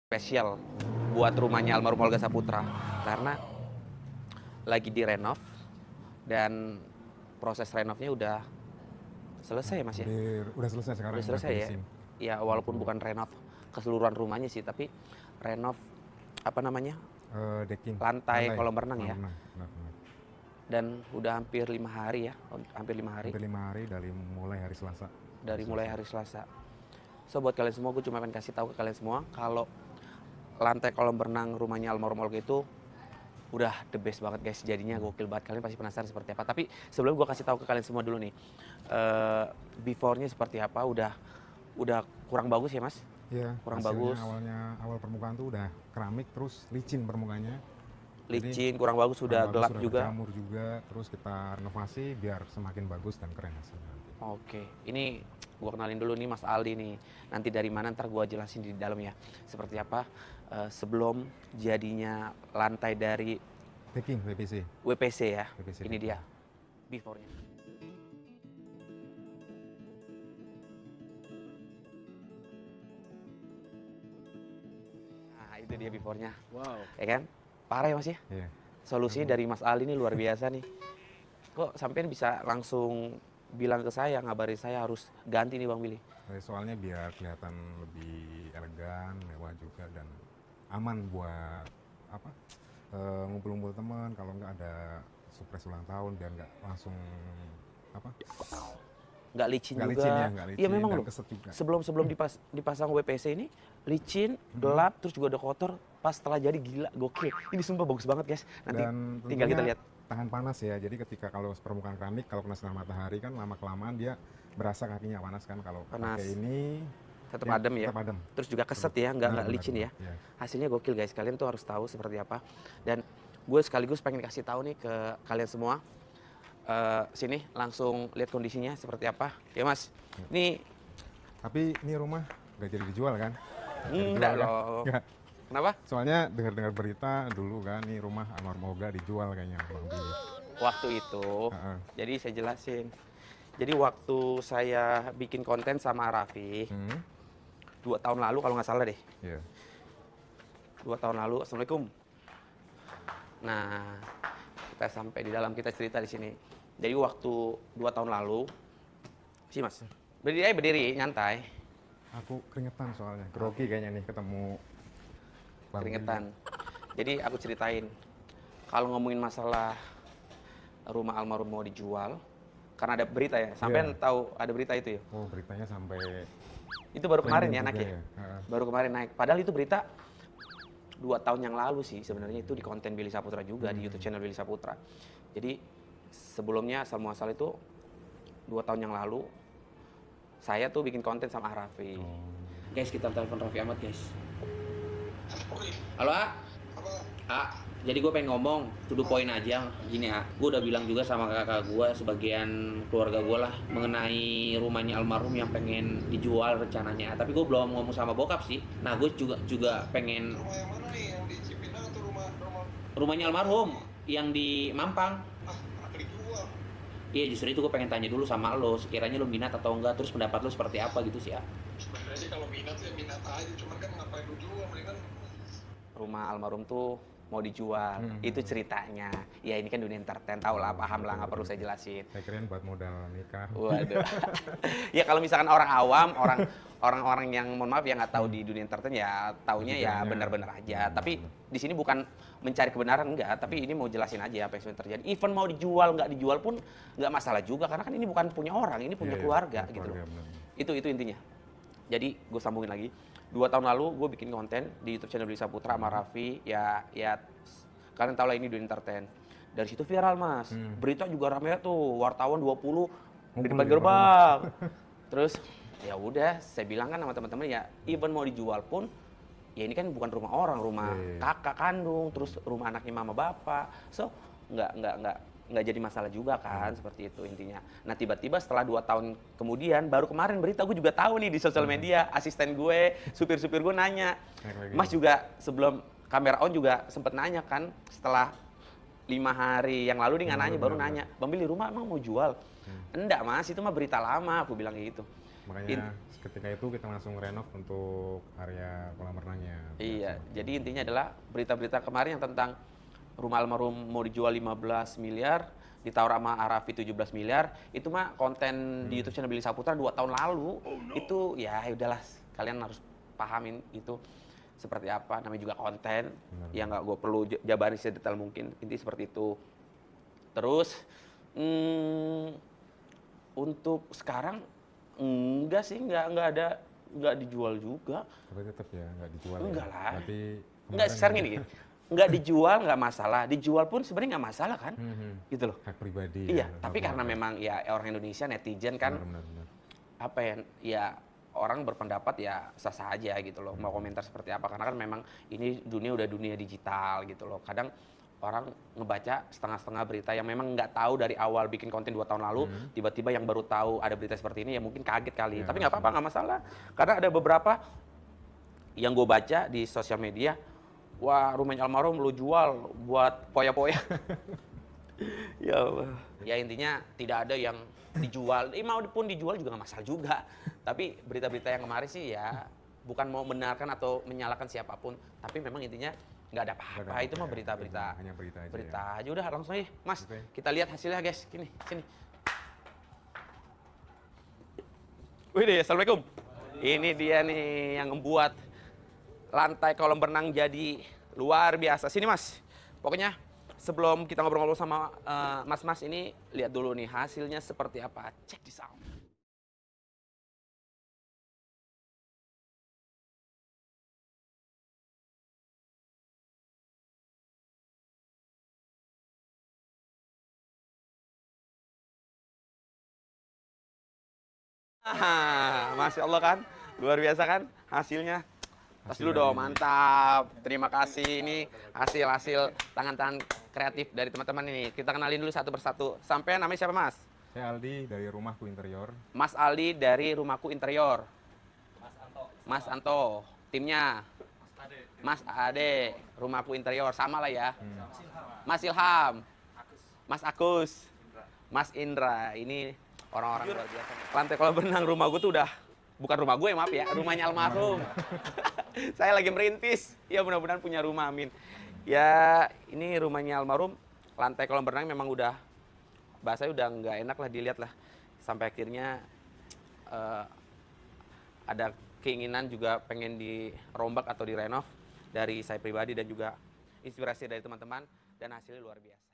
Spesial buat rumahnya almarhum Olga Saputra karena lagi direnov dan proses renovnya udah selesai ya Mas ya? Udah selesai sekarang. Udah selesai ya? Ya walaupun bukan renov keseluruhan rumahnya sih, tapi renov apa namanya? Decking. Lantai kolam renang ya. Benar, benar. Dan udah hampir 5 hari ya, hampir 5 hari. Hampir 5 hari dari mulai hari Selasa. Mulai hari Selasa. So buat kalian semua, gue cuma pengen kasih tahu ke kalian semua kalau lantai kolam renang rumahnya almarhum Olga itu udah the best banget guys, jadinya gokil banget. Kalian pasti penasaran seperti apa, tapi sebelum gue kasih tahu ke kalian semua dulu nih, before-nya seperti apa. Udah kurang bagus ya Mas? Iya, kurang bagus. Awal permukaan tuh udah keramik, terus licin permukaannya. Licin, kurang bagus, udah gelap juga. Jamur juga, terus kita renovasi biar semakin bagus dan keren hasilnya. Oke, ini gue kenalin dulu nih Mas Aldi nih. Nanti dari mana ntar gue jelasin di dalam ya. Seperti apa sebelum jadinya lantai dari Decking WPC. WPC ya. WPC ini decking. dia before-nya. Nah itu dia before-nya. Wow. Ya kan? Parah ya Mas ya? Iya. Solusinya dari Mas Aldi ini luar biasa nih. Kok sampean bisa langsung bilang ke saya, ngabari saya harus ganti nih Bang Billy? Soalnya biar kelihatan lebih elegan, mewah juga, dan aman buat apa? Ngumpul-ngumpul teman. Kalau nggak ada surprise ulang tahun, biar nggak langsung apa? Nggak licin Nggak juga. licin ya, nggak licin, Iya memang dan loh. keset juga. Sebelum dipasang WPC ini licin, gelap, terus juga udah kotor. Pas setelah jadi gila, gokil. Ini sumpah bagus banget guys. Nanti Dan tinggal kita lihat. tahan panas ya. Jadi ketika kalau permukaan keramik, kalau kena sinar matahari kan lama kelamaan dia berasa kakinya panas kan. Kalau Panas. pakai ini Tetap dia adem ya. Tetap adem. Terus juga keset ya, nggak Benar, licin ya. Iya. Hasilnya gokil guys. Kalian tuh harus tahu seperti apa. Dan gue sekaligus pengen kasih tahu nih ke kalian semua. Sini langsung lihat kondisinya seperti apa. Ya Mas. Ini Tapi ini rumah nggak jadi dijual kan? enggak Dijual, loh. Nggak. Kenapa? Soalnya dengar-dengar berita dulu kan, nih rumah almarhum Olga dijual kayaknya Bang Billy. Waktu itu, Heeh. jadi saya jelasin. Jadi waktu saya bikin konten sama Raffi, 2 tahun lalu kalau nggak salah deh. Iya. 2 tahun lalu, Assalamualaikum. Nah, kita sampai di dalam, kita cerita di sini. Jadi waktu 2 tahun lalu, sih Mas, berdiri, nyantai, Aku keringetan soalnya, grogi kayaknya nih ketemu Bang Billy. keringetan. Jadi aku ceritain, kalau ngomongin masalah rumah almarhum mau dijual, karena ada berita ya, sampai Iya. tahu ada berita itu ya. Oh, beritanya sampai Itu baru kemarin ya trending naik juga ya? ya? Heeh. Baru kemarin naik. Padahal itu berita 2 tahun yang lalu sih sebenarnya, itu di konten Billy Saputra juga, di YouTube channel Billy Saputra. Jadi sebelumnya asal muasal itu 2 tahun yang lalu saya tuh bikin konten sama Raffi. Guys, kita telepon Raffi Ahmad guys. Halo A? A, jadi gue pengen ngomong to the point aja. Gini A, gue udah bilang juga sama kakak gue, sebagian keluarga gue lah, mengenai rumahnya almarhum yang pengen dijual rencananya. Tapi gue belum ngomong sama bokap sih. Nah gue juga pengen. Rumah yang mana nih? Yang di Cipinang atau rumah Rumahnya almarhum yang di Mampang. kenapa dijual? Iya, justru itu gue pengen tanya dulu sama lo, sekiranya lo minat atau enggak, terus pendapat lo seperti apa gitu sih ya. Sebenarnya sih kalau minat ya minat aja, cuman kan ngapain lu jual, mendingan Rumah almarhum tuh mau dijual, itu ceritanya. Ya ini kan dunia entertain, tau lah, paham lah, nggak perlu saya jelasin. Saya kirain buat modal nikah. Waduh. Ya kalau misalkan orang awam, orang-orang yang mohon maaf ya nggak tahu di dunia entertain ya taunya ya Pikirannya. benar-benar aja. Tapi di sini bukan mencari kebenaran enggak, tapi ini mau jelasin aja apa yang sebenarnya terjadi. Even mau dijual nggak dijual pun nggak masalah juga, karena kan ini bukan punya orang, ini punya Iya, keluarga punya gitu loh. keluarga, benar. Itu intinya. Jadi gue sambungin lagi. 2 tahun lalu gue bikin konten di YouTube channel Billy Saputra sama Raffi. Ya kalian tau lah ini dunia entertain. Dari situ viral Mas. Berita juga rame tuh, wartawan 20 di depan di gerbang. Terus ya udah, saya bilang kan sama teman-teman ya, even mau dijual pun ya ini kan bukan rumah orang, rumah Iya. kakak kandung, terus rumah anaknya mama bapak. So nggak jadi masalah juga kan, seperti itu intinya. Nah tiba-tiba setelah 2 tahun kemudian, baru kemarin berita gue juga tahu nih di sosial media, asisten gue, supir-supir gue nanya, Naik lagi. Mas juga sebelum kamera on juga sempet nanya kan, setelah 5 hari yang lalu dia nggak nanya, baru nanya, Bang Billy rumah emang mau jual? Enggak Mas, itu mah berita lama, aku bilang gitu. Makanya ketika itu kita langsung renov untuk area kolam renangnya. Iya, jadi intinya adalah berita-berita kemarin yang tentang rumah almarhum mau dijual 15 miliar, ditawar sama Arafi 17 miliar, itu mah konten di YouTube channel Billy Saputra 2 tahun lalu. Itu ya udahlah, kalian harus pahamin itu seperti apa, namanya juga konten. Ya nggak gue perlu jabarin sedetail mungkin, intinya seperti itu. Terus, untuk sekarang enggak sih, nggak dijual juga. Tapi tetap ya nggak dijual. Enggak ya. lah. Berarti Enggak, sekarang gini, nggak dijual nggak masalah, dijual pun sebenarnya nggak masalah kan, gitu loh. hak pribadi. Iya, ya, tapi karena memang ya orang Indonesia netizen kan benar, benar. apa ya orang berpendapat ya sah-sah aja gitu loh, mau komentar seperti apa, karena kan memang ini dunia udah dunia digital gitu loh. Kadang orang ngebaca setengah-setengah berita yang memang nggak tahu dari awal bikin konten 2 tahun lalu, tiba-tiba yang baru tahu ada berita seperti ini ya mungkin kaget kali. Ya, Tapi nggak apa-apa, nggak masalah. Karena ada beberapa yang gue baca di sosial media, wah rumahnya almarhum lu jual buat poya-poya. Ya Allah. Ya intinya tidak ada yang dijual, mau pun dijual juga nggak masalah juga. Tapi berita-berita yang kemarin sih ya bukan mau membenarkan atau menyalahkan siapapun, tapi memang intinya nggak ada apa-apa, itu mah berita-berita. Hanya berita aja. Berita Ya. aja udah langsung aja, Mas. Oke. Kita lihat hasilnya guys, sini. Wih deh, assalamualaikum. Ini dia nih yang membuat lantai kolam berenang jadi luar biasa. Sini Mas. Pokoknya sebelum kita ngobrol-ngobrol sama Mas-mas ini, lihat dulu nih hasilnya seperti apa. Cek di sound. Masya Allah kan, luar biasa kan hasilnya. Tas dulu dong, mantap. Terima kasih, ini hasil-hasil tangan-tangan kreatif dari teman-teman ini. Kita kenalin dulu satu persatu. Sampai namanya siapa Mas? Saya Aldi dari Rumahku Interior. Mas Aldi dari Rumahku Interior. Mas Anto. Timnya? Mas Ade. Rumahku Interior, sama lah ya. Mas Ilham. Mas Agus. Mas Indra. Ini orang-orang luar biasa. Lantai kolam berenang rumah gue tuh udah, bukan rumah gue maaf ya, rumahnya almarhum. Saya lagi merintis, ya mudah-mudahan punya rumah, amin. Ya ini rumahnya almarhum, lantai kolam berenang memang udah, bahasanya udah nggak enak lah dilihat lah. Sampai akhirnya ada keinginan juga pengen dirombak atau direnov dari saya pribadi dan juga inspirasi dari teman-teman, dan hasilnya luar biasa.